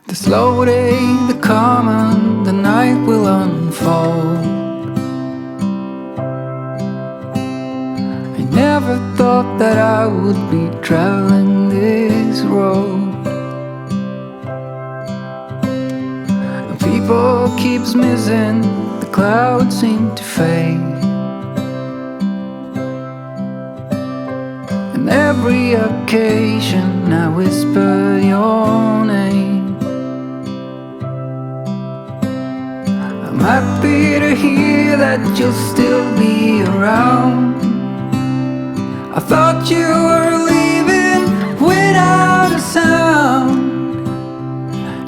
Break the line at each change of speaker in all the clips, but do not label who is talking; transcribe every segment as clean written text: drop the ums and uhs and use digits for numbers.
The slow day, the calm, and the night will unfold. I never thought that I would be traveling this road. People keeps missing, the clouds seem to fade, and every occasion I whisper your name. I'm happy to hear that you'll still be around. I thought you were leaving without a sound.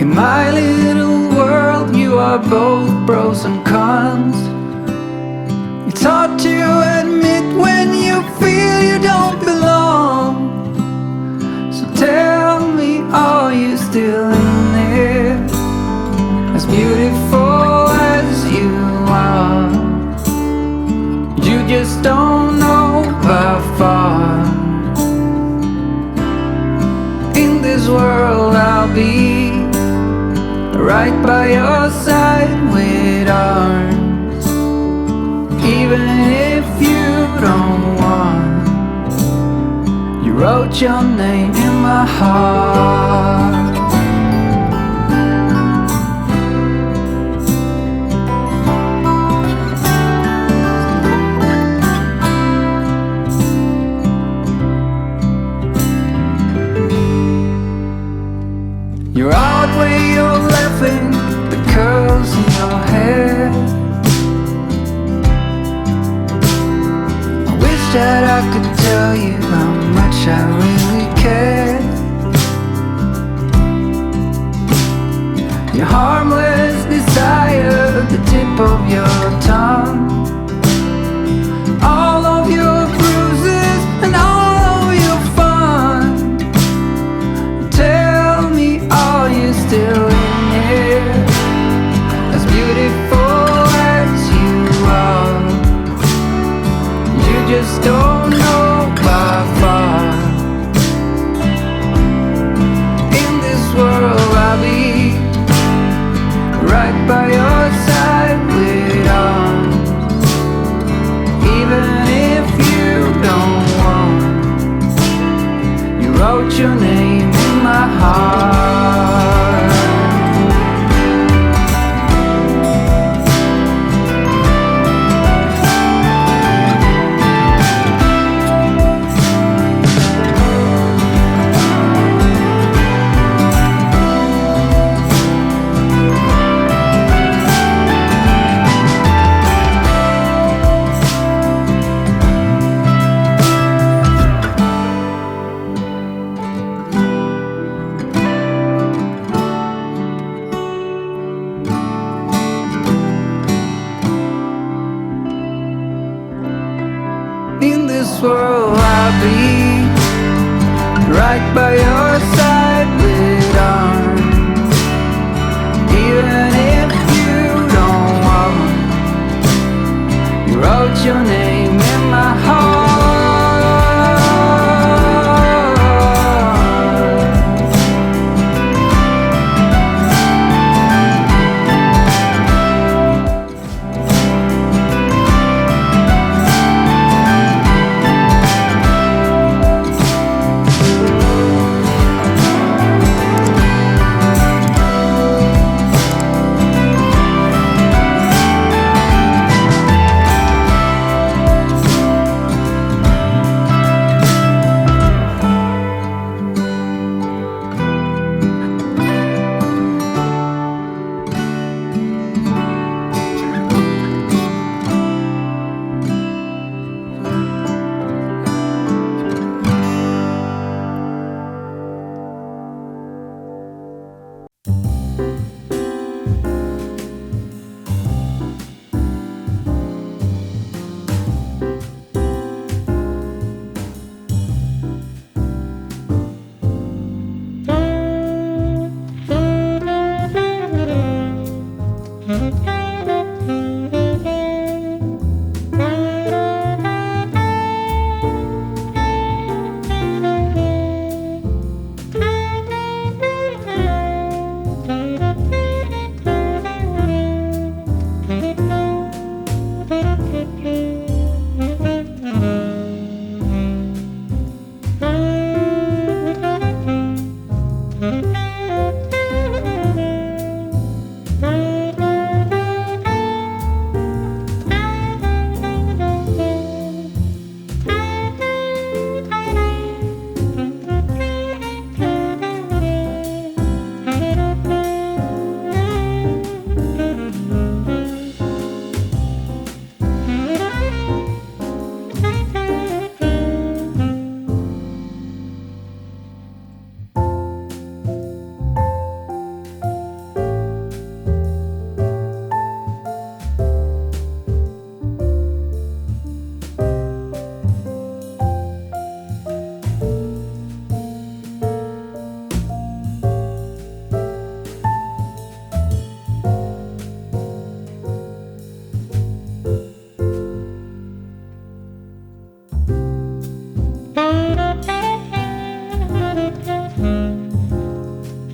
In my little world, you are both pros and cons. It's hard to admit when you feel you don't belong. So tell me, are you still in there? As beautiful as you are, you just don't know how far. In this world I'll be right by your side with arms, even if you don't want. You wrote your name in my heart. You're out where you're laughing, the curls in your hair. I wish that I could tell you how much I really care. Your harmless desire, the tip of your tongue, all of your bruises and all of your fun. Tell me, are you still in here? As beautiful as you are, you just don't know how far. In this world I'll be right by your side with arms, even if you don't want. You wrote your name in my heart. In this world I'll be right by your side with arms, even if you don't want. You wrote your name in my heart.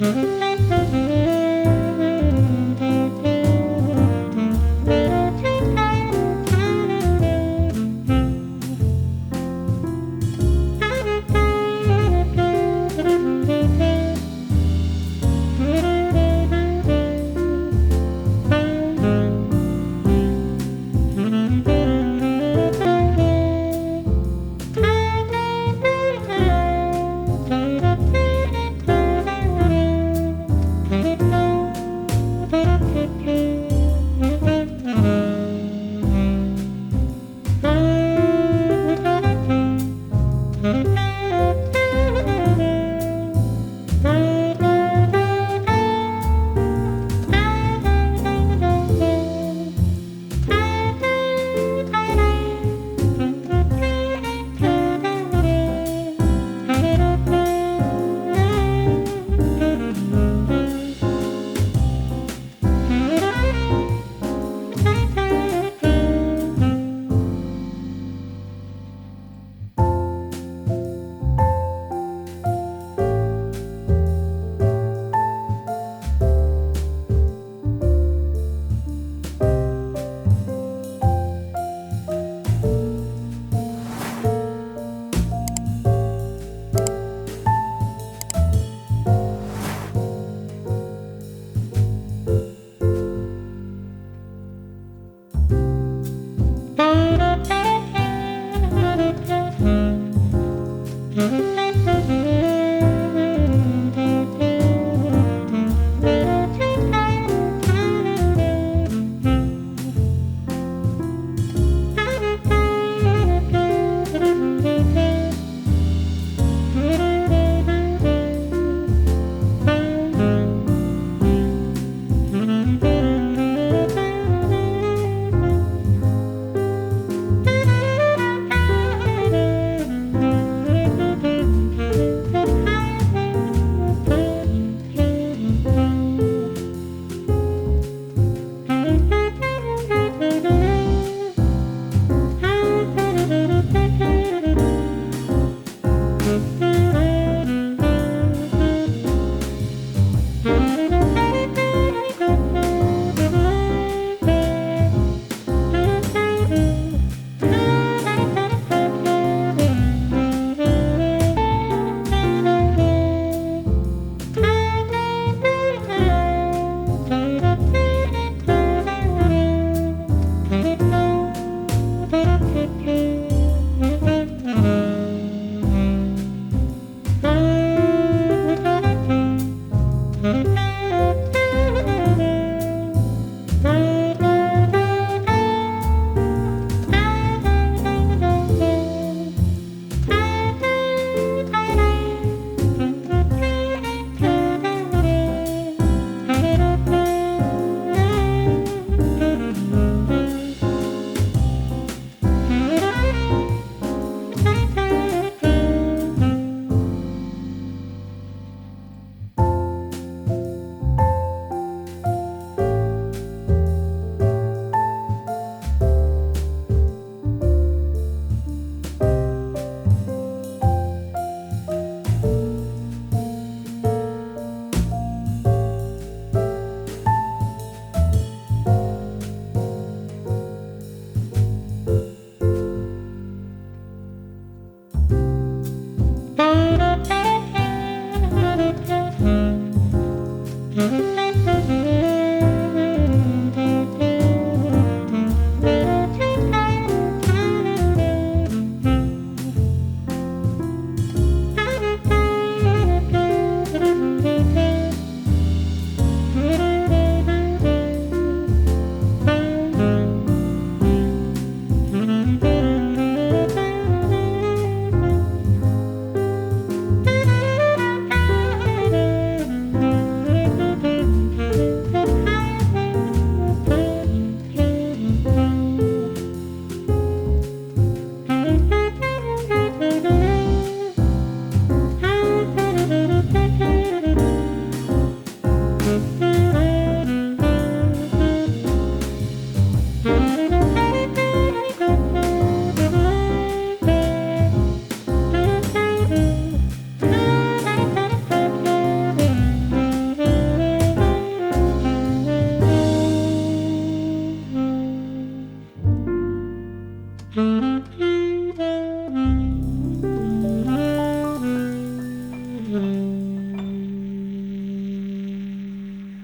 Mm-hmm.